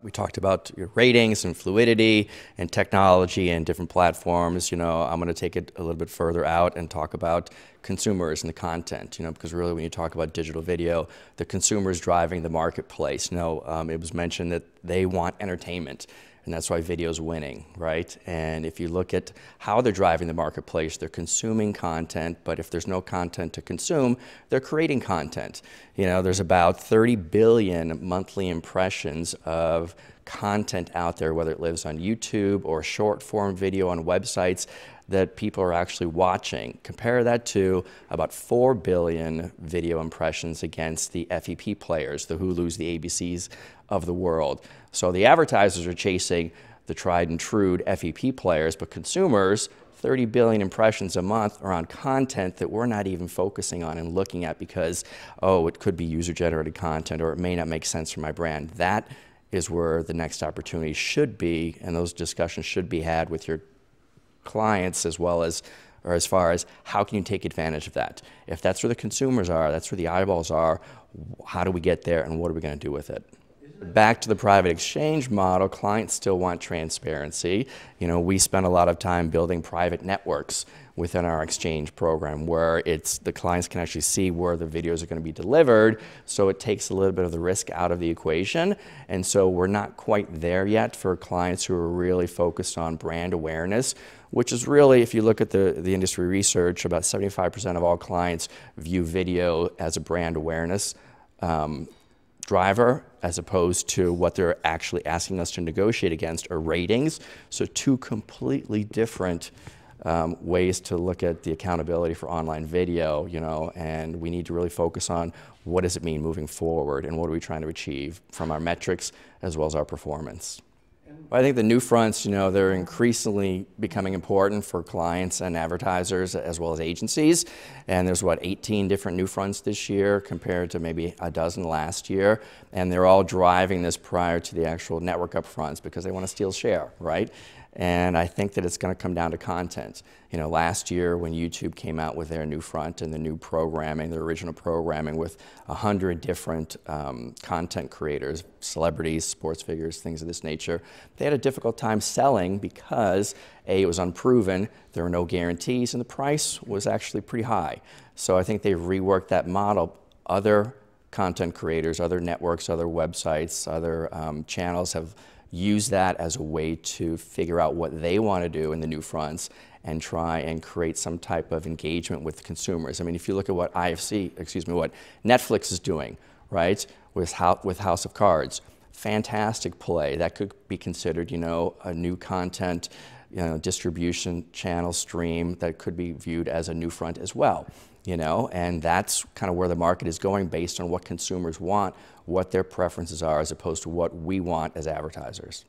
We talked about your ratings and fluidity and technology and different platforms. I'm going to take it a little bit further out and talk about consumers and the content, because really when you talk about digital video, the consumer is driving the marketplace. It was mentioned that they want entertainment, and that's why video is winning, right? And if you look at how they're driving the marketplace, they're consuming content, but if there's no content to consume, they're creating content. There's about 30 billion monthly impressions of content out there, whether it lives on YouTube or short form video on websites that people are actually watching. Compare that to about 4 billion video impressions against the FEP players, the Hulus, the ABCs of the world. So the advertisers are chasing the tried and true FEP players, but consumers, 30 billion impressions a month are on content that we're not even focusing on and looking at because, it could be user-generated content or it may not make sense for my brand. That is where the next opportunity should be, and those discussions should be had with your clients as far as how can you take advantage of that. If that's where the consumers are, that's where the eyeballs are, how do we get there and what are we going to do with it? Back to the private exchange model, clients still want transparency. We spend a lot of time building private networks within our exchange program where the clients can actually see where the videos are going to be delivered, so it takes a little bit of the risk out of the equation. And so we're not quite there yet for clients who are really focused on brand awareness, which is really, if you look at the industry research, about 75% of all clients view video as a brand awareness driver, as opposed to what they're actually asking us to negotiate against are ratings. So two completely different ways to look at the accountability for online video, and we need to really focus on what does it mean moving forward and what are we trying to achieve from our metrics as well as our performance. I think the new fronts, they're increasingly becoming important for clients and advertisers as well as agencies. And there's, 18 different new fronts this year compared to maybe a dozen last year. And they're all driving this prior to the actual network upfronts because they want to steal share, right? And I think that it's going to come down to content. Last year when YouTube came out with their new front and the new programming, their original programming with 100 different content creators, celebrities, sports figures, things of this nature, they had a difficult time selling because A, it was unproven, there were no guarantees, and the price was actually pretty high. So I think they've reworked that model. Other content creators, other networks, other websites, other channels have use that as a way to figure out what they want to do in the new fronts and try and create some type of engagement with consumers. I mean, if you look at what what Netflix is doing, right, with House of Cards, fantastic play. That could be considered, a new content, distribution channel stream that could be viewed as a new front as well. And that's kind of where the market is going based on what consumers want, what their preferences are, as opposed to what we want as advertisers.